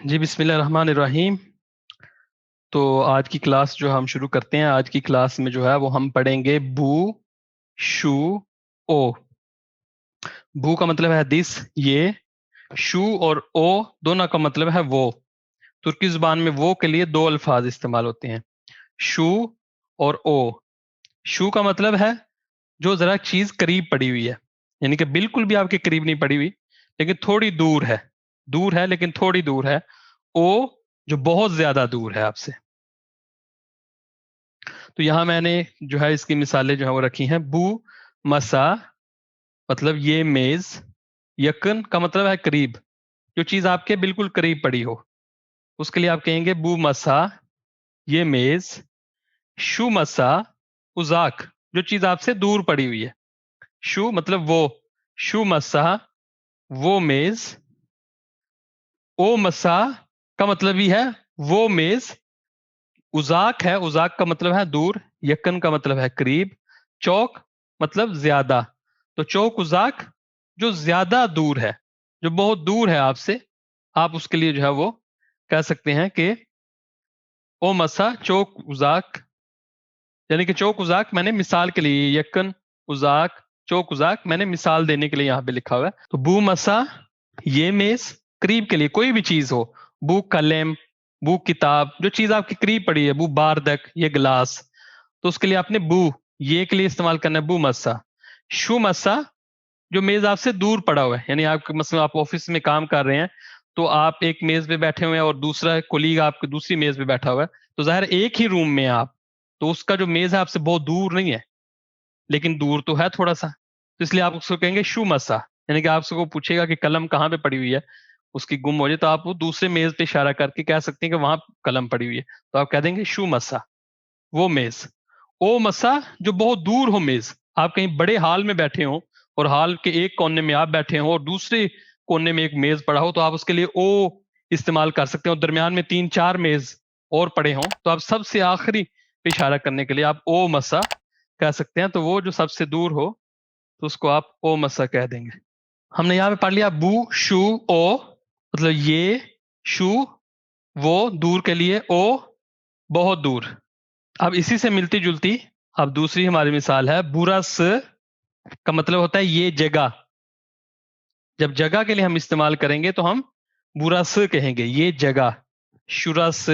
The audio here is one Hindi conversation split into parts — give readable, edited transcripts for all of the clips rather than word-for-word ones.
जी बिस्मिल्लाहिर्रहमानिर्रहीम। तो आज की क्लास जो हम शुरू करते हैं, आज की क्लास में जो है वो हम पढ़ेंगे बू, शू, ओ। बू का मतलब है दिस, ये। शू और ओ दोनों का मतलब है वो। तुर्की जुबान में वो के लिए दो अल्फाज इस्तेमाल होते हैं, शू और ओ। शू का मतलब है जो जरा चीज करीब पड़ी हुई है, यानी कि बिल्कुल भी आपके करीब नहीं पड़ी हुई, लेकिन थोड़ी दूर है। दूर है लेकिन थोड़ी दूर है। ओ जो बहुत ज्यादा दूर है आपसे। तो यहां मैंने जो है इसकी मिसालें जो है वो रखी हैं। बू मसा मतलब ये मेज। यकन का मतलब है करीब, जो चीज आपके बिल्कुल करीब पड़ी हो, उसके लिए आप कहेंगे बू मसा ये मेज। शू मसा उजाक, जो चीज आपसे दूर पड़ी हुई है। शू मतलब वो, शू मसा वो मेज। ओ मसा का मतलब ही है वो मेज। उजाक है, उजाक का मतलब है दूर। यकन का मतलब है करीब। चौक मतलब ज्यादा। तो चौक उजाक जो ज्यादा दूर है, जो बहुत दूर है आपसे, आप उसके लिए जो है वो कह सकते हैं कि ओ मसा चौक उजाक। यानी कि चौक उजाक मैंने मिसाल के लिए, यकन उजाक चौक उजाक मैंने मिसाल देने के लिए यहां पे लिखा हुआ है। तो बू मसा ये मेज, करीब के लिए कोई भी चीज हो। बू कलम, बू किताब, जो चीज आपके करीब पड़ी है। बू बारदक ये गिलास, तो उसके लिए आपने बू ये के लिए इस्तेमाल करना है, बू मसा। शू मसा जो मेज आपसे दूर पड़ा हुआ है, यानी आप मतलब आप ऑफिस में काम कर रहे हैं, तो आप एक मेज पे बैठे हुए हैं और दूसरा कोलीग आपकी दूसरी मेज पे बैठा हुआ है, तो जाहिर एक ही रूम में हैं आप, तो उसका जो मेज है आपसे बहुत दूर नहीं है, लेकिन दूर तो है थोड़ा सा। तो इसलिए आप उसको कहेंगे शू मसा। यानी कि आपसे वो पूछेगा कि कलम कहाँ पे पड़ी हुई है, उसकी गुम हो जाए, तो आप वो दूसरे मेज पे इशारा करके कह सकते हैं कि वहां कलम पड़ी हुई है, तो आप कह देंगे शू मसा वो मेज। ओ मसा जो बहुत दूर हो मेज, आप कहीं बड़े हॉल में बैठे हो और हॉल के एक कोने में आप बैठे हो और दूसरे कोने में एक मेज पड़ा हो, तो आप उसके लिए ओ इस्तेमाल कर सकते हो। दरमियान में तीन चार मेज और पड़े हों, तो आप सबसे आखिरी पे इशारा करने के लिए आप ओ मसा कह सकते हैं। तो वो जो सबसे दूर हो, तो उसको आप ओ मसा कह देंगे। हमने यहाँ पे पढ़ लिया बू शू ओ, मतलब ये, शू वो दूर के लिए, ओ बहुत दूर। अब इसी से मिलती जुलती अब दूसरी हमारी मिसाल है, बुरस का मतलब होता है ये जगह। जब जगह के लिए हम इस्तेमाल करेंगे तो हम बुरस कहेंगे, ये जगह। शुरस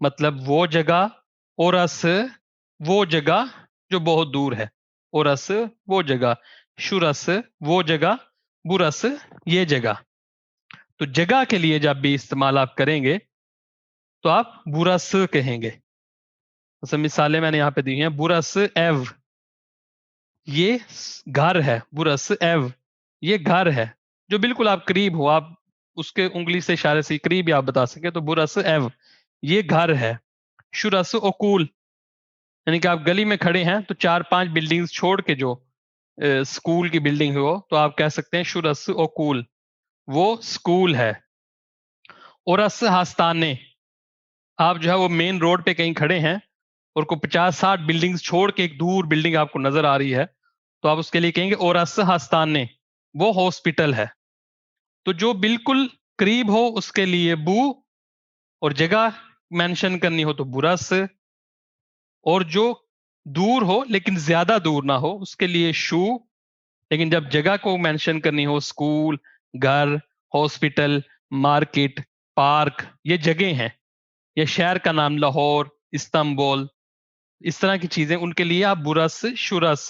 मतलब वो जगह। ओरस वो जगह जो बहुत दूर है। ओरस वो जगह, शुरस वो जगह, बुरस ये जगह। तो जगह के लिए जब भी इस्तेमाल आप करेंगे तो आप बुरस कहेंगे। जैसे मिसालें मैंने यहाँ पे दी हैं, बुरस एव ये घर है। बुरस एव ये घर है, जो बिल्कुल आप करीब हो, आप उसके उंगली से इशारे से करीब ही आप बता सके, तो बुरस एव ये घर है। शुरस ओकूल यानी कि आप गली में खड़े हैं, तो चार पांच बिल्डिंग्स छोड़ के जो स्कूल की बिल्डिंग हो, तो आप कह सकते हैं शुरस ओकूल वो स्कूल है। ओरस हास्ताने, आप जो है वो मेन रोड पे कहीं खड़े हैं और को 50-60 बिल्डिंग्स छोड़ के एक दूर बिल्डिंग आपको नजर आ रही है, तो आप उसके लिए कहेंगे ओरस हास्ताने वो हॉस्पिटल है। तो जो बिल्कुल करीब हो उसके लिए बू, और जगह मेंशन करनी हो तो बुरस, और जो दूर हो लेकिन ज्यादा दूर ना हो उसके लिए शू। लेकिन जब जगह को मेंशन करनी हो, स्कूल, घर, हॉस्पिटल, मार्केट, पार्क, ये जगह हैं, या शहर का नाम लाहौर, इस्तांबुल, इस तरह की चीजें, उनके लिए आप बुरस शुरस।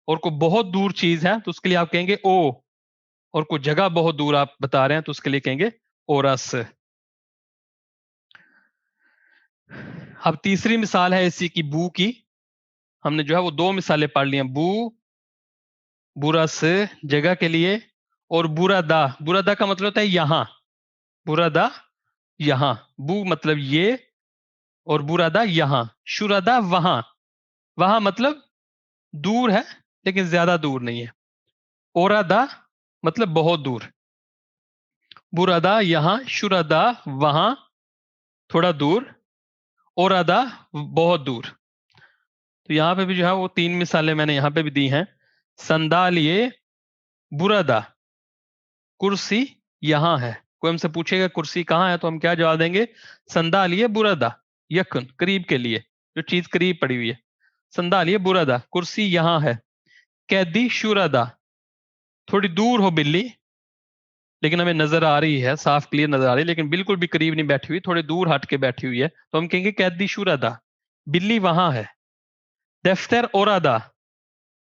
और कोई बहुत दूर चीज है तो उसके लिए आप कहेंगे ओ, और कोई जगह बहुत दूर आप बता रहे हैं तो उसके लिए कहेंगे ओरस। अब तीसरी मिसाल है इसी की, बू की। हमने जो है वो दो मिसालें पढ़ ली हैं, बू बुरस जगह के लिए, और बुरादा। बुरादा का मतलब होता है यहां। बुरादा यहां, बू मतलब ये, और बुरादा यहां। शुरादा वहां, वहां मतलब दूर है लेकिन ज्यादा दूर नहीं है। ओरादा मतलब बहुत दूर। बुरादा यहां, शुरादा वहां थोड़ा दूर, ओरादा बहुत दूर। तो यहां पे भी जो है वो तीन मिसालें मैंने यहां पे भी दी हैं। संदालिये बुरादा, कुर्सी यहां है। कोई हमसे पूछेगा कुर्सी कहाँ है तो हम क्या जवाब देंगे? संदालिये burada, yakın, करीब के लिए, जो चीज करीब पड़ी हुई है। संदालिये burada, कुर्सी यहाँ है। कैदी शूरदा, थोड़ी दूर हो बिल्ली, लेकिन हमें नजर आ रही है, साफ क्लियर नजर आ रही है, लेकिन बिल्कुल भी करीब नहीं बैठी हुई, थोड़ी दूर हट के बैठी हुई है, तो हम कहेंगे कैदी शूरदा, बिल्ली वहां है। दफ्तर ओरादा,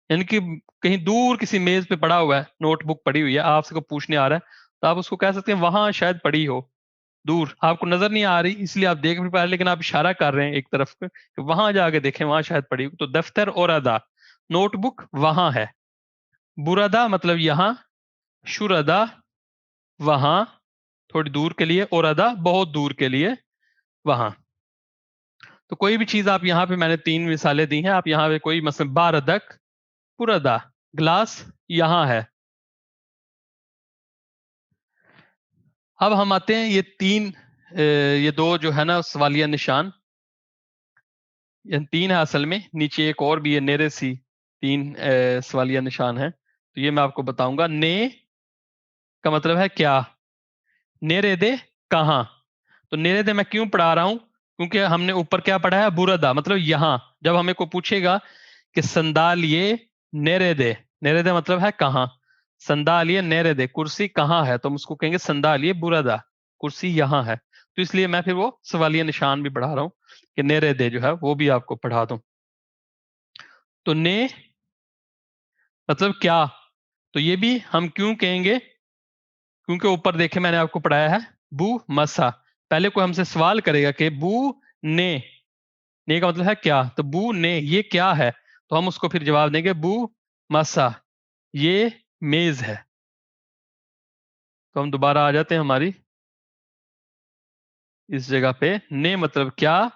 यानी कि कहीं दूर किसी मेज पे पड़ा हुआ है, नोटबुक पड़ी हुई है, आपसे को पूछने आ रहा है, तो आप उसको कह सकते हैं वहां शायद पड़ी हो, दूर, आपको नजर नहीं आ रही इसलिए आप देख नहीं पा रहे, लेकिन आप इशारा कर रहे हैं एक तरफ पे कि वहां जाके देखें, वहां शायद पड़ी हो। तो दफ्तर ओरादा, नोटबुक वहां है। बुरादा मतलब यहाँ, शुरदा वहां, थोड़ी दूर के लिए, ओरादा बहुत दूर के लिए, वहां। तो कोई भी चीज आप यहाँ पे, मैंने 3 मिसालें दी हैं, आप यहाँ पे कोई मतलब बारदक, पुरदा, ग्लास यहाँ है। अब हम आते हैं ये 2 जो है ना सवालिया निशान, ये 3 है असल में, नीचे एक और भी है नेरे सी, 3 सवालिया निशान है। तो ये मैं आपको बताऊंगा। ने का मतलब है क्या, नेरे दे कहाँ। तो नेरे दे मैं क्यों पढ़ा रहा हूं, क्योंकि हमने ऊपर क्या पढ़ा है, बुरदा मतलब यहां। जब हमें को पूछेगा कि संदालिये नेरे दे मतलब है कहाँ, संदालिये नेरे दे, कुर्सी कहाँ है, तो हम उसको कहेंगे संदालिये बुरदा, कुर्सी यहाँ है। तो इसलिए मैं फिर वो सवालिया निशान भी पढ़ा रहा हूँ कि नेरे दे जो है वो भी आपको पढ़ा दूं। तो ने मतलब क्या, तो ये भी हम क्यों कहेंगे, क्योंकि ऊपर देखे मैंने आपको पढ़ाया है बू मसा। पहले कोई हमसे सवाल करेगा कि बू ने, ने का मतलब है क्या, तो बू ने ये क्या है, तो हम उसको फिर जवाब देंगे बू मसा, ये मेज है। तो हम दोबारा आ जाते हैं हमारी इस जगह पे। ने मतलब क्या,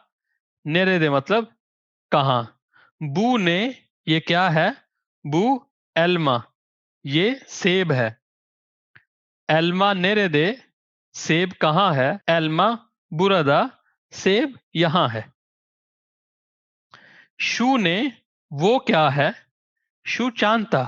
नेरे दे मतलब कहाँ। बू ने ये क्या है, बू एल्मा ये सेब है। एल्मा नेरे दे, सेब कहाँ है, एल्मा बुरादा, सेब यहां है। शू ने वो क्या है, शू चांता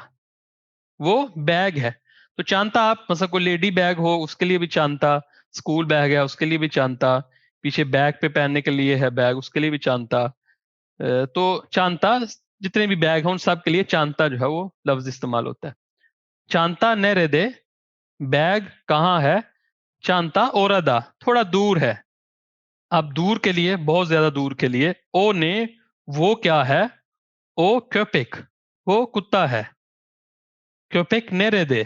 वो बैग है। तो चांता आप मतलब कोई लेडी बैग हो उसके लिए भी चांता, स्कूल बैग है उसके लिए भी चांता, पीछे बैग पे पहनने के लिए है बैग उसके लिए भी चांता। तो चांता जितने भी बैग हैं उन सब के लिए चांता जो है वो लफ्ज इस्तेमाल होता है। चांता नेरे दे, बैग कहाँ है, चांता ओरादा थोड़ा दूर है। अब दूर के लिए, बहुत ज्यादा दूर के लिए, ओ ने वो क्या है, ओ क्योपिक वो कुत्ता है। क्योपिक नेरे दे,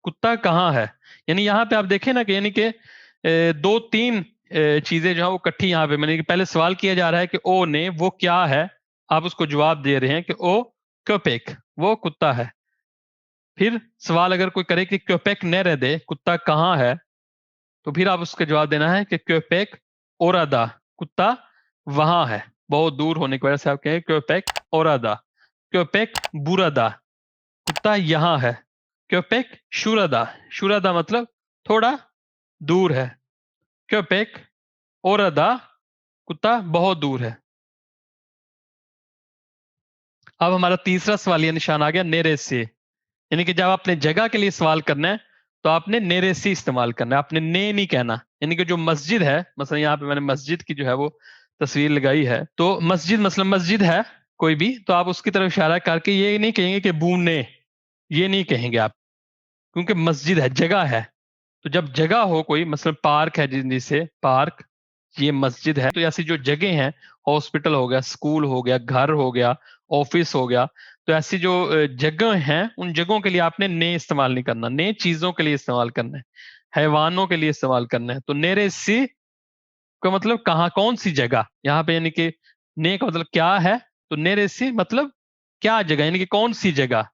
कुत्ता कहाँ है। यानी यहाँ पे आप देखें ना कि यानी कि 2-3 चीजें जो है वो इकट्ठी यहाँ पे, मैंने पहले सवाल किया जा रहा है कि ओ ने वो क्या है, आप उसको जवाब दे रहे हैं कि ओ क्योपिक वो कुत्ता है। फिर सवाल अगर कोई करे कि क्योपेक नेरे दे, कुत्ता कहाँ है, तो फिर आप उसका जवाब देना है कि क्योपेक ओरादा, कुत्ता वहां है। बहुत दूर होने की वजह से आप कहें क्योपेक ओरादा। क्योपेक बुरादा, कुत्ता यहाँ है। क्योपेक शुरादा, शुरादा मतलब थोड़ा दूर है। क्योपेक ओरादा, कुत्ता बहुत दूर है। अब हमारा तीसरा सवालिया निशान आ गया नेरे से, यानी कि जब आपने जगह के लिए सवाल करना है तो आपने नेरे से इस्तेमाल करना है, आपने ने नहीं कहना। यानी कि जो मस्जिद है, मतलब यहाँ पे मैंने मस्जिद की जो है वो तस्वीर लगाई है, तो मस्जिद मतलब मस्जिद है कोई भी, तो आप उसकी तरफ इशारा करके ये नहीं कहेंगे कि बूने, ये नहीं कहेंगे आप, क्योंकि मस्जिद है, जगह है। तो जब जगह हो कोई, मतलब पार्क है जिसे पार्क, ये मस्जिद है, तो ऐसी जो जगह हैं, हॉस्पिटल हो गया, स्कूल हो गया, घर हो गया, ऑफिस हो गया, तो ऐसी जो जगह हैं उन जगहों के लिए आपने ने इस्तेमाल नहीं करना, ने चीजों के लिए इस्तेमाल करना है, हैवानों के लिए इस्तेमाल करना है। तो नेरे सी का मतलब कहाँ, कौन सी जगह, यहाँ पे यानी कि ने का मतलब क्या है, तो नेरे सी मतलब क्या जगह, यानी कि कौन सी जगह।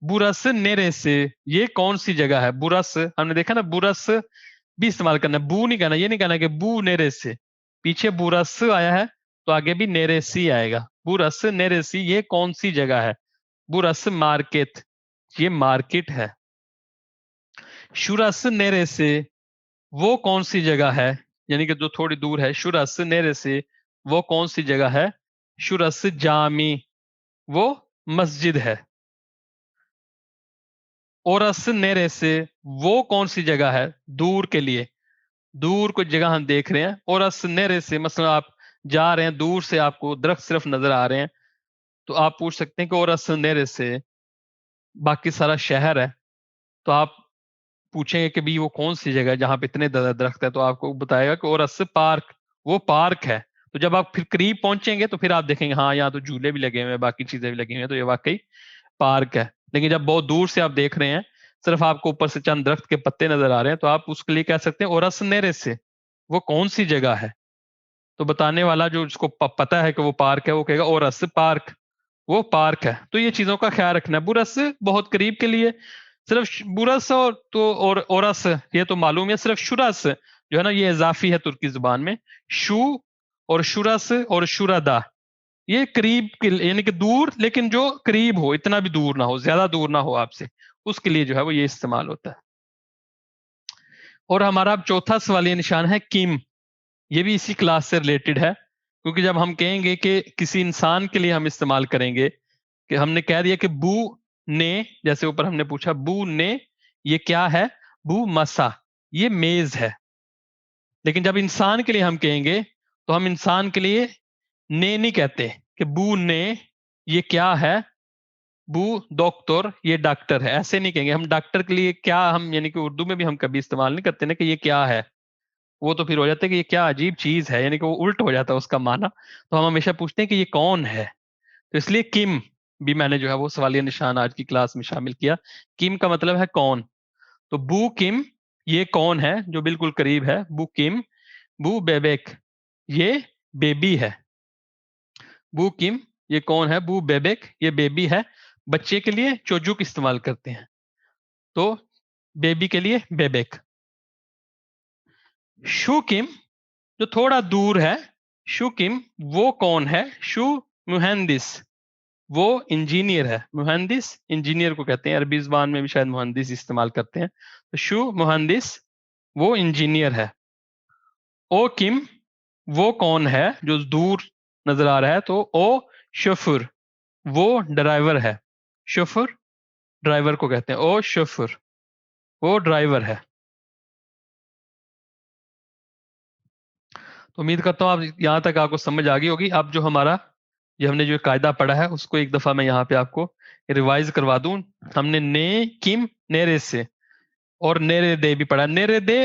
बुरस नेरे से, ये कौन सी जगह है, बुरस हमने देखा ना, बुरस भी इस्तेमाल करना है, बू नहीं कहना, ये नहीं कहना कि बू नेरे से, पीछे बुरस आया है तो आगे भी नेरेसी आएगा। बुरस नेरेसी ये कौन सी जगह है, बुरस मार्केट ये मार्केट है। शुरस नेरे से वो कौन सी जगह है, यानी कि जो थोड़ी दूर है, शुरस नेरे से वो कौन सी जगह है, शुरस जामी वो मस्जिद है। ओरस नेरे से वो कौन सी जगह है दूर के लिए, दूर कोई जगह हम देख रहे हैं। ओरस नेरे से मतलब आप जा रहे हैं दूर से, आपको दरख्त सिर्फ नजर आ रहे हैं, तो आप पूछ सकते हैं कि ओरस नेरे से बाकी सारा शहर है, तो आप पूछेंगे कि भी वो कौन सी जगह है जहां पे इतने ज्यादा दरख्त है, तो आपको बताएगा कि और रस पार्क, वो पार्क है। तो जब आप फिर करीब पहुंचेंगे तो फिर आप देखेंगे हाँ यहाँ तो झूले भी लगे हुए हैं, बाकी चीजें भी लगी हुई हैं, तो ये वाकई पार्क है। लेकिन जब बहुत दूर से आप देख रहे हैं, सिर्फ आपको ऊपर से चंद दरख्त के पत्ते नजर आ रहे हैं, तो आप उसके लिए कह सकते हैं ओरस नेरे से वो कौन सी जगह है। तो बताने वाला जो उसको पता है कि वो पार्क है, वो कहेगा ओरस पार्क, वो पार्क है। तो ये चीजों का ख्याल रखना है। बुरस बहुत करीब के लिए सिर्फ बुरस और तो और ओरस ये तो मालूम है, सिर्फ शुरस जो है ना ये इजाफी है तुर्की जुबान में। शू और शुरस और शुरदा ये करीब के यानी कि दूर, लेकिन जो करीब हो, इतना भी दूर ना हो, ज्यादा दूर ना हो आपसे, उसके लिए जो है वो ये इस्तेमाल होता है। और हमारा अब चौथा सवालिया निशान है किम। ये भी इसी क्लास से रिलेटेड है, क्योंकि जब हम कहेंगे कि किसी इंसान के लिए हम इस्तेमाल करेंगे, कि हमने कह दिया कि बू ने, जैसे ऊपर हमने पूछा बू ने ये क्या है, बू मसा ये मेज है। लेकिन जब इंसान के लिए हम कहेंगे तो हम इंसान के लिए ने नहीं कहते कि बू ने ये क्या है, बू डॉक्टर ये डॉक्टर है, ऐसे नहीं कहेंगे हम। डॉक्टर के लिए क्या हम यानी कि उर्दू में भी हम कभी इस्तेमाल नहीं करते ना कि ये क्या है, वो तो फिर हो जाता है कि ये क्या अजीब चीज है, यानी कि वो उल्ट हो जाता है उसका माना। तो हम हमेशा पूछते हैं कि ये कौन है। तो इसलिए किम भी मैंने जो है वो सवालिया निशान आज की क्लास में शामिल किया। किम का मतलब है कौन। तो बू किम ये कौन है जो बिल्कुल करीब है, बू किम। बू बेबेक ये बेबी है। बू किम ये कौन है, बू बेबेक ये बेबी है। बच्चे के लिए चोजुक इस्तेमाल करते हैं, तो बेबी के लिए बेबेक। शू किम जो थोड़ा दूर है, शू किम वो कौन है, शू मुहंदिस वो इंजीनियर है। मुहंदिस इंजीनियर को कहते हैं, अरबी जुबान में भी शायद मुहंदिस इस्तेमाल करते हैं। तो शू मुहंदिस वो इंजीनियर है। ओ किम वो कौन है जो दूर नजर आ रहा है, तो ओ शोफर वो ड्राइवर है। शोफर ड्राइवर को कहते हैं, ओ शोफर वो ड्राइवर है। तो उम्मीद करता हूँ आप यहाँ तक आपको समझ आ गई होगी। अब जो हमारा ये हमने जो कायदा पढ़ा है उसको एक दफा मैं यहाँ पे आपको रिवाइज करवा दूं। हमने ने किम नेरे से और नेरे दे भी पढ़ा। नेरे दे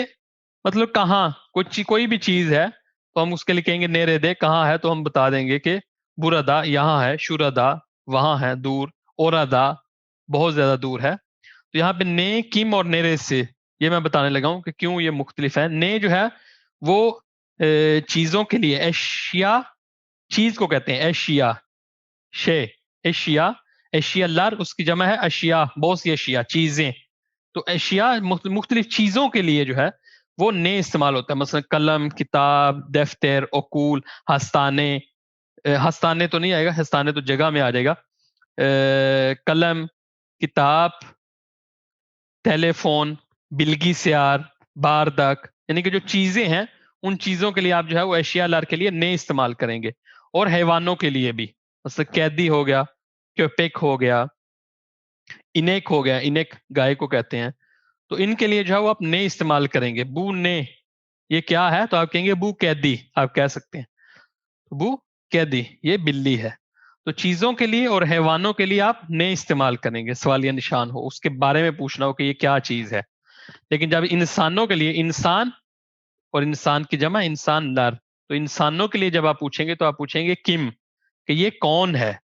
मतलब कहाँ, कोई भी चीज है तो हम उसके लिए कहेंगे नेरे दे कहाँ है, तो हम बता देंगे कि बुरादा यहाँ है, शुरादा वहां है दूर, ओरादा बहुत ज्यादा दूर है। तो यहाँ पे ने किम और नेरे से ये मैं बताने लगा हूँ कि क्यों ये मुख्तलिफ है। ने जो है वो चीजों के लिए, एशिया चीज को कहते हैं एशिया, शे एशिया, एशिया लार उसकी जमा है अशिया, बहुत सी अशिया चीजें। तो एशिया मुख्तलिफ चीजों के लिए जो है वो ने इस्तेमाल होता है। मसलन कलम, किताब, दफ्तर, ओकूल, हस्ताने। हस्ताने तो नहीं आएगा, हस्ताने तो जगह में आ जाएगा। कलम, किताब, टेलीफोन, बिल्गी सियार, बारदक, यानी कि जो चीजें हैं उन चीजों के लिए आप जो है वो एशिया लार के लिए ने इस्तेमाल करेंगे। और हैवानों के लिए भी, मतलब कैदी हो गया, क्योपेक हो गया, इनेक हो गया, इनेक गाय को कहते हैं, तो इनके लिए जो है वो आप ने इस्तेमाल करेंगे। बू ने ये क्या है, तो आप कहेंगे बू कैदी, आप कह सकते हैं बू कैदी ये बिल्ली है। तो चीजों के लिए और हैवानों के लिए आप ने इस्तेमाल करेंगे, सवालिया निशान हो उसके बारे में पूछना हो कि ये क्या चीज है। लेकिन जब इंसानों के लिए, इंसान और इंसान की जमा इंसान नर, तो इंसानों के लिए जब आप पूछेंगे तो आप पूछेंगे किम कि ये कौन है।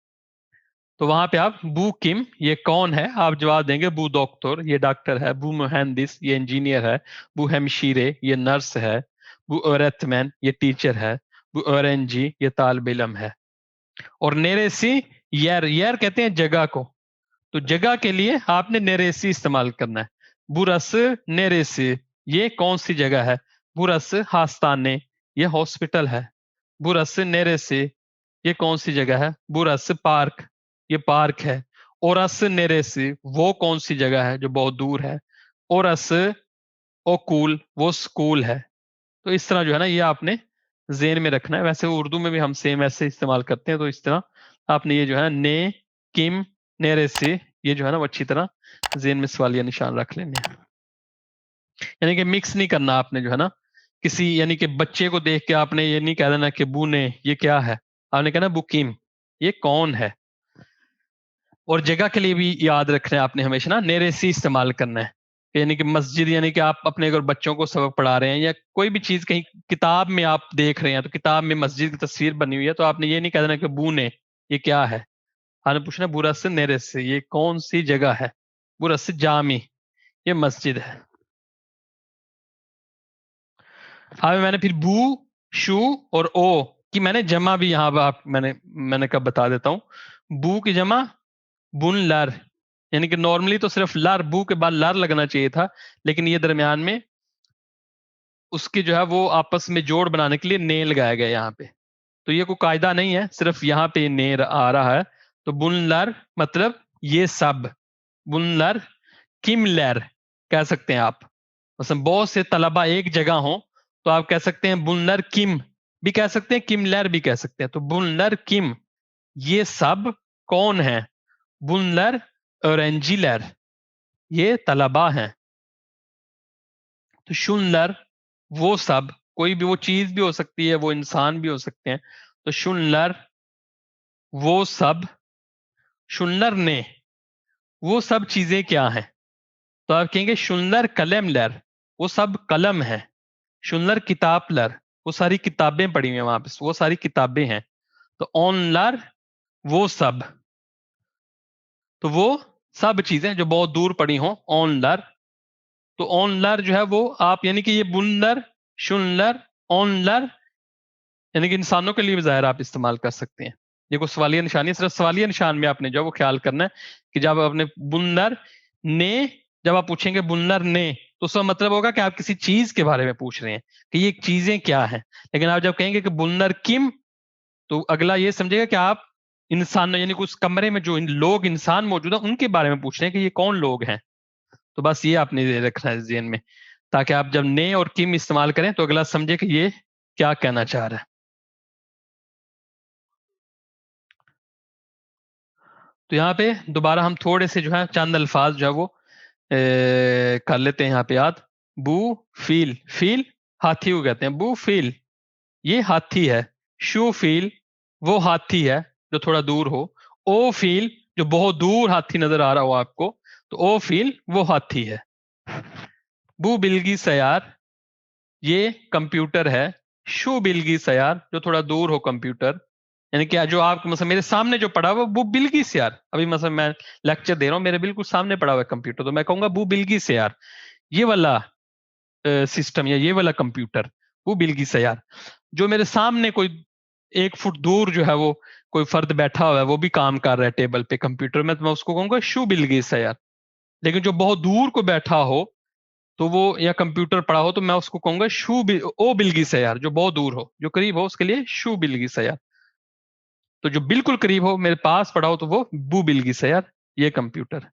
तो वहां पे आप बू किम ये कौन है, आप जवाब देंगे बू डॉक्टर ये डॉक्टर है, बू मुहंदिस ये इंजीनियर है, बू हेमशीरे ये नर्स है, बू औरतमैन ये टीचर है, बू औरंजी ये तालिब इल्म है। और नेरेसी यर कहते हैं जगह को, तो जगह के लिए आपने नेरेसी इस्तेमाल करना है। बुरस नेरेसी ये कौन सी जगह है, बुरस हास्ताने ये हॉस्पिटल है। बुरस नेरेसी ये कौन सी जगह है, बुरस पार्क ये पार्क है। ओरस नेरेसी वो कौन सी जगह है जो बहुत दूर है, ओरस ओकूल वो स्कूल है। तो इस तरह जो है ना ये आपने जेन में रखना है। वैसे उर्दू में भी हम सेम ऐसे इस्तेमाल करते हैं, तो इस तरह आपने ये जो है ने किम नेरे से ये जो है ना वो अच्छी तरह ज़हन में सवालिया निशान रख लेने हैं। यानी कि मिक्स नहीं करना आपने जो है ना, किसी यानी कि बच्चे को देख के आपने ये नहीं कह देना कि बू ने ये क्या है, आपने कहना बुकिम, ये कौन है। और जगह के लिए भी याद रखना है आपने हमेशा ना नेरेसी इस्तेमाल करना है, यानी कि मस्जिद, यानी कि आप अपने अगर बच्चों को सबक पढ़ा रहे हैं या कोई भी चीज कहीं किताब में आप देख रहे हैं तो किताब में मस्जिद की तस्वीर बनी हुई है तो आपने ये नहीं कह देना कि बू ने ये क्या है, आपने पूछना बुरा से नेरे से ये कौन सी जगह है, बुरा से जामी ये मस्जिद है। अब मैंने फिर बू, शू और ओ की मैंने जमा भी यहाँ पर आप मैंने कब बता देता हूँ। बू की जमा बुन लर, यानी कि नॉर्मली तो सिर्फ लर, बू के बाद लर लगना चाहिए था, लेकिन ये दरमियान में उसकी जो है वो आपस में जोड़ बनाने के लिए ने लगाया गया यहाँ पे। तो ये कोई कायदा नहीं है, सिर्फ यहाँ पे ने आ रहा है। तो बुन लर मतलब ये सब, बुन लर किम लर कह सकते हैं आप। मतलब बहुत से तलबा एक जगह हो तो आप कह सकते हैं बुनलर किम भी कह सकते हैं, किमलर भी कह सकते हैं। तो बुनलर किम ये सब कौन है, बुनलर और एंजिलर ये तलबा हैं। तो शुनलर वो सब, कोई भी वो चीज भी हो सकती है, वो इंसान भी हो सकते हैं। तो शुनलर वो सब, शुनलर ने वो सब चीजें क्या हैं। तो आप कहेंगे शुनलर कलम लर वो सब कलम है, शुनलर किताब लर वो सारी किताबें पढ़ी हुई हैं वहां पे, वो सारी किताबें हैं। तो ऑनलर वो सब, तो वो सब चीजें जो बहुत दूर पड़ी हों ऑनलर। तो ऑनलर जो है वो आप यानी कि ये बुनलर, शुनलर, ऑनलर यानी कि इंसानों के लिए भी ज़ाहिर आप इस्तेमाल कर सकते हैं। ये कोई सवालिया निशानी है, सिर्फ सवालिया निशान में आपने जो है वो ख्याल करना है कि जब आपने बुनलर ने, जब आप पूछेंगे बुनलर ने तो उसका मतलब होगा कि आप किसी चीज के बारे में पूछ रहे हैं कि ये चीजें क्या हैं। लेकिन आप जब कहेंगे कि बुनलर किम तो अगला ये समझेगा कि आप इंसान यानी कि उस कमरे में जो लोग इंसान मौजूद है उनके बारे में पूछ रहे हैं कि ये कौन लोग हैं। तो बस ये आपने रखना है ज़हन में, ताकि आप जब ने और किम इस्तेमाल करें तो अगला समझे कि ये क्या कहना चाह रहा है। तो यहाँ पे दोबारा हम थोड़े से जो है चंद अल्फाज जो है वो कर लेते हैं यहाँ पे याद। बू फील, फील हाथी को कहते हैं, बू फील ये हाथी है। शू फील वो हाथी है जो थोड़ा दूर हो। ओ फील जो बहुत दूर हाथी नजर आ रहा हो आपको, तो ओ फील वो हाथी है। बू बिल्गी सयार ये कंप्यूटर है। शू बिल्गी सयार जो थोड़ा दूर हो कंप्यूटर, यानी क्या जो आप मतलब मेरे सामने जो पड़ा हुआ वो बिल्गी से यार, अभी मतलब मैं लेक्चर दे रहा हूँ मेरे बिल्कुल सामने पड़ा हुआ है कंप्यूटर, तो मैं कहूंगा वो बिल्गी से यार ये वाला सिस्टम या ये वाला कंप्यूटर वो बिल्गी से यार। जो मेरे सामने कोई 1 फुट दूर जो है वो कोई फर्द बैठा हुआ है वो भी काम कर रहा है टेबल पे कंप्यूटर में, तो मैं उसको कहूंगा शू बिल्गी से यार। लेकिन जो बहुत दूर को बैठा हो तो वो या कंप्यूटर पड़ा हो तो मैं उसको कहूंगा ओ बिल्गी से यार, जो बहुत दूर हो, जो करीब हो उसके लिए शू बिल्गी से यार। तो जो बिल्कुल करीब हो मेरे पास पड़ा हो तो वो बू बिल्गिस है यार, ये कंप्यूटर।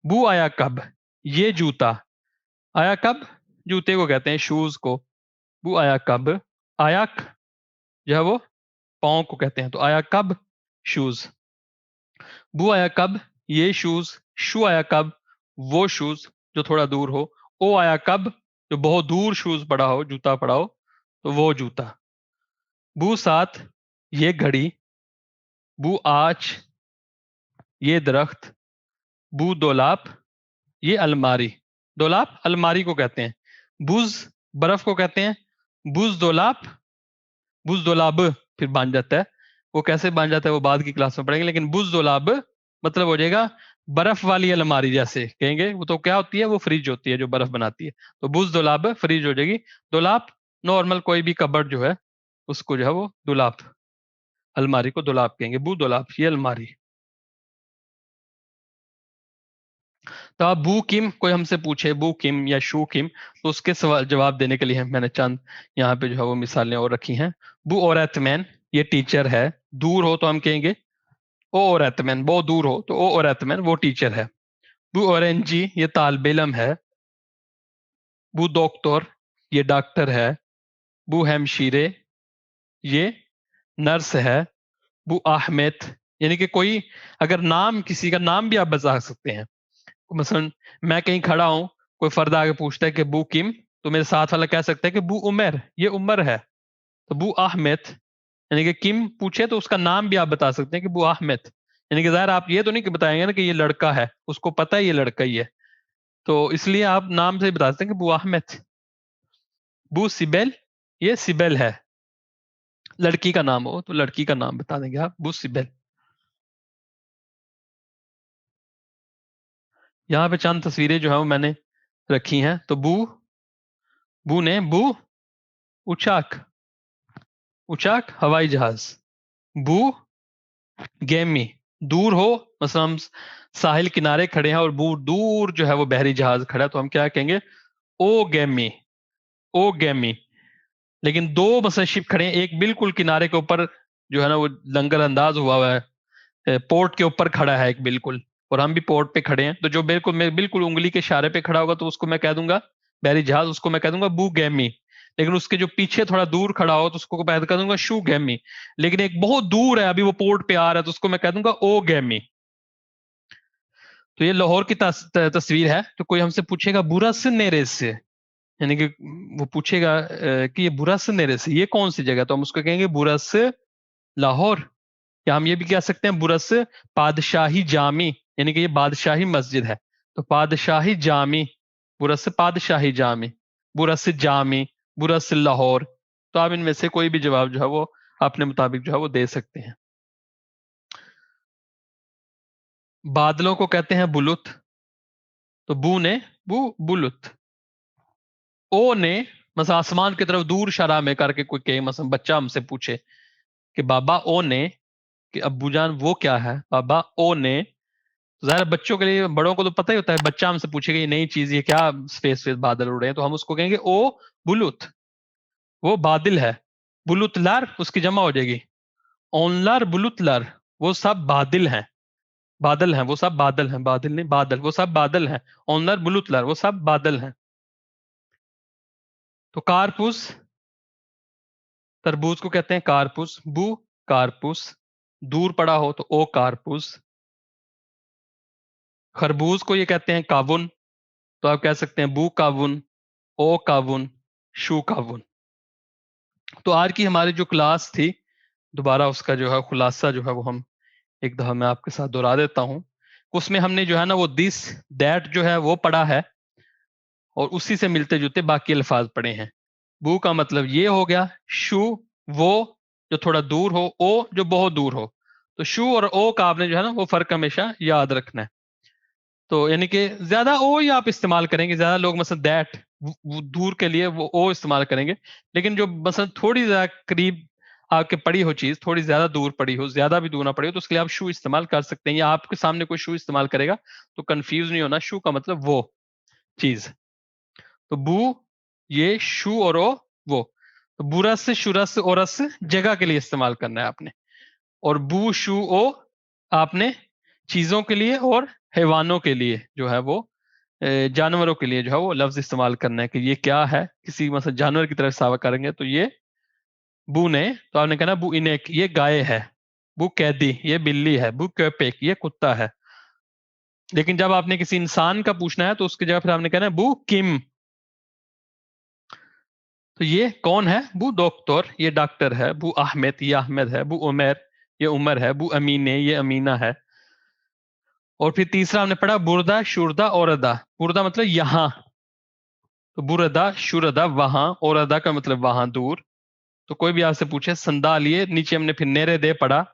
बू आया कब ये जूता, आया कब जूते को कहते हैं शूज को। बू आया कब, आयक जो है वो पाँव को कहते हैं, तो आया कब शूज। बू आया कब ये शूज, शू आया कब वो शूज जो थोड़ा दूर हो। ओ आया कब जो बहुत दूर शूज पड़ा हो, जूता पड़ा हो, तो वो जूता। बू साथ ये घड़ी। बू आच ये दरख्त। बू दोलाप ये अलमारी, दोलाप अलमारी को कहते हैं। बुज बर्फ को कहते हैं। बुज दोलाप, बुज दोलाब फिर बन जाता है, वो कैसे बन जाता है वो बाद की क्लास में पढ़ेंगे, लेकिन बुज दोलाब मतलब हो जाएगा बर्फ वाली अलमारी, जैसे कहेंगे वो तो क्या होती है, वो फ्रिज होती है जो बर्फ बनाती है। तो बुज दोलाब फ्रिज हो जाएगी। दोलाप नॉर्मल कोई भी कबर्ड जो है उसको जो है वो दुलाप, अलमारी को दुलाप कहेंगे। बू दुलाप ये अलमारी। तो आप बू किम कोई हमसे पूछे बू किम या शू किम तो उसके सवाल जवाब देने के लिए मैंने चंद यहाँ पे जो है वो मिसालें और रखी हैं। बू औरतमैन ये टीचर है, दूर हो तो हम कहेंगे ओ औरतमैन, बहुत दूर हो तो ओ औरतमैन वो टीचर है। बू औरंजी ये तालिब इल्म है। बू डॉक्टर ये डॉक्टर है। बू हेमशीरे ये नर्स है। बू अहमद यानी कि कोई अगर नाम, किसी का नाम भी आप बता सकते हैं। मसलन मैं कहीं खड़ा हूं, कोई फर्द आगे पूछता है कि बू किम, तो मेरे साथ वाला कह सकता है कि बू उमर, ये उमर है। तो बू अहमद, यानी कि किम पूछे तो उसका नाम भी आप बता सकते हैं कि बू अहमद। यानी कि ज़ाहिर आप ये तो नहीं कि बताएंगे ना कि ये लड़का है, उसको पता है ये लड़का ही है, तो इसलिए आप नाम से ही बता सकते हैं कि बू अहमद। बू सिबेल, ये सिबेल है। लड़की का नाम हो तो लड़की का नाम बता देंगे आप, बू सिबेल। यहाँ पे चंद तस्वीरें जो है वो मैंने रखी हैं। तो बू, बू ने बू उचाक, उचाक हवाई जहाज। बू गेमी, दूर हो, मतलब हम साहिल किनारे खड़े हैं और दूर दूर जो है वो बहरी जहाज खड़ा है, तो हम क्या कहेंगे, ओ गेमी, ओ गेमी। लेकिन दो मतलब शिप खड़े हैं, एक बिल्कुल किनारे के ऊपर जो है ना वो लंगर अंदाज हुआ है, पोर्ट के ऊपर खड़ा है एक बिल्कुल, और हम भी पोर्ट पे खड़े हैं। तो जो बिल्कुल मैं बिल्कुल उंगली के इशारे पे खड़ा होगा तो उसको मैं कह दूंगा बहरी जहाज, उसको मैं कह दूंगा बू गैमी। लेकिन उसके जो पीछे थोड़ा दूर खड़ा हो तो उसको मैं कह दूंगा शू गैमी। लेकिन एक बहुत दूर है, अभी वो पोर्ट पे आ रहा है, तो उसको मैं कह दूंगा ओ गैमी। तो ये लाहौर की तस्वीर है। तो कोई हमसे पूछेगा बुरस नेरे से, यानी कि वो पूछेगा कि ये बुरस नेरे से ये कौन सी जगह, तो हम उसको कहेंगे बुरस लाहौर। या हम ये भी कह सकते हैं बुरस पादशाही जामी, यानी कि ये बादशाही मस्जिद है। तो पादशाही जामी, बुरस पादशाही जामी, बुरस जामी, बुरस लाहौर। तो आप इनमें से कोई भी जवाब जो है वो अपने मुताबिक जो है वो दे सकते हैं। बादलों को कहते हैं बुलुत। तो बू ने बू बुलुत। ओ ने मतलब आसमान की तरफ दूर शरा में करके कोई कहे, मतलब बच्चा हमसे पूछे कि बाबा ओ ने, कि अब्बू जान वो क्या है, बाबा ओ ने। ज़ाहिर बच्चों के लिए, बड़ों को तो पता ही होता है, बच्चा हमसे पूछेगा ये नई चीज, ये क्या स्पेस स्पेस बादल उड़ रहे हैं, तो हम उसको कहेंगे ओ बुलुत, वो बादल है। बुलुतलार उसकी जमा हो जाएगी, ओनलार बुलुतलार, वो सब बादल हैं, बादल हैं, वो सब बादल हैं, बादल नहीं बादल, वो सब बादल हैं। ओनलार बुलुतलार, वो सब बादल हैं। तो कारपूस, तरबूज को कहते हैं कारपूस, बू कारपूस। दूर पड़ा हो तो ओ कारपूस। खरबूज को ये कहते हैं कावुन, तो आप कह सकते हैं बू कावुन, ओ कावुन, शू कावुन। तो आज की हमारी जो क्लास थी, दोबारा उसका जो है खुलासा जो है वो हम एक दफा मैं आपके साथ दोहरा देता हूं। उसमें हमने जो है ना वो दिस दैट जो है वो पढ़ा है, और उसी से मिलते जुलते बाकी अल्फाज पढ़े हैं। बू का मतलब ये हो गया, शू वो जो थोड़ा दूर हो, ओ जो बहुत दूर हो। तो शू और ओ का आपने जो है ना वो फर्क हमेशा याद रखना है। तो यानी कि ज्यादा ओ ही आप इस्तेमाल करेंगे, ज्यादा लोग मतलब दैट दूर के लिए वो ओ इस्तेमाल करेंगे। लेकिन जो मतलब थोड़ी ज्यादा करीब आपके पड़ी हो चीज, थोड़ी ज्यादा दूर पड़ी हो, ज्यादा भी दूर ना पड़ी हो, तो उसके लिए आप शू इस्तेमाल कर सकते हैं, या आपके सामने कोई शू इस्तेमाल करेगा तो कंफ्यूज नहीं होना, शू का मतलब वो चीज। तो बू ये, शू और ओ वो। तो बुरस शुरस औरस जगह के लिए इस्तेमाल करना है आपने, और बू शू ओ आपने चीजों के लिए और हैवानों के लिए जो है वो जानवरों के लिए जो है वो लफ्ज इस्तेमाल करना है कि ये क्या है, किसी मतलब जानवर की तरफ सावा करेंगे तो ये बू ने, तो आपने कहना बू इनेक ये गाय है, बू कैदी ये बिल्ली है, बू कैपेक ये कुत्ता है। लेकिन जब आपने किसी इंसान का पूछना है तो उसकी जगह फिर आपने कहना है बू किम। तो ये कौन है, बू डॉक्टर ये डॉक्टर है, बू अहमद ये अहमद है, बू उमर ये उमर है, बू अमीने ये अमीना है। और फिर तीसरा हमने पढ़ा बुरदा शुरदा और अदा। बुरदा मतलब यहाँ, तो बुरदा शुरदा वहां, और अदा का मतलब वहां दूर। तो कोई भी आपसे पूछे संदालिए, नीचे हमने फिर नेरे दे पढ़ा,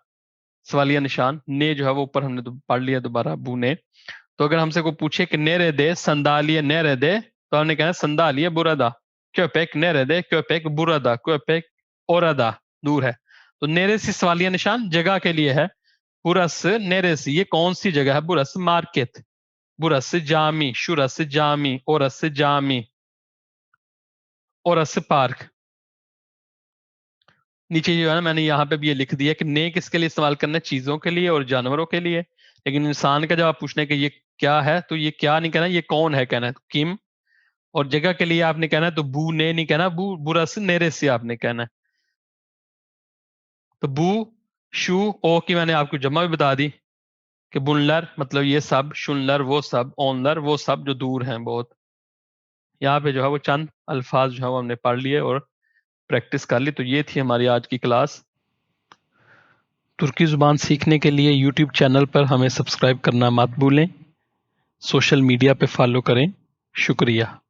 सवालिया निशान, ने जो है वो ऊपर हमने पढ़ लिया दोबारा, बू ने। तो अगर हमसे कोई पूछे कि नेरे दे संदालिए नेरे दे, तो हमने कहना संदालिए बुरदा, क्योपेक नेरे दे क्योपेक बुरदा क्योपेक और अदा दूर है। तो नेरे से सवालिया निशान जगह के लिए है। बुरस नेरे से ये कौन सी जगह है, बुरस मार्केट, बुरस जामी, शुरस जामी, ओरस जामी, ओरस पार्क। नीचे जो है ना मैंने यहाँ पे भी ये लिख दिया कि ने किसके लिए इस्तेमाल करना है, चीजों के लिए और जानवरों के लिए। लेकिन इंसान का जब आप पूछने कि ये क्या है, तो ये क्या नहीं कहना, ये कौन है कहना है, तो किम। और जगह के लिए आपने कहना है तो बू ने नहीं कहना, बू बुरस नेरे से आपने कहना है। तो बू शू, ओ की मैंने आपको जमा भी बता दी कि बुनलर मतलब ये सब, शुनलर वो सब, ओनलर वो सब जो दूर हैं बहुत। यहाँ पे जो है वो चंद अल्फाज जो है वो हमने पढ़ लिए और प्रैक्टिस कर ली। तो ये थी हमारी आज की क्लास। तुर्की ज़ुबान सीखने के लिए यूट्यूब चैनल पर हमें सब्सक्राइब करना मत भूलें। सोशल मीडिया पे फॉलो करें। शुक्रिया।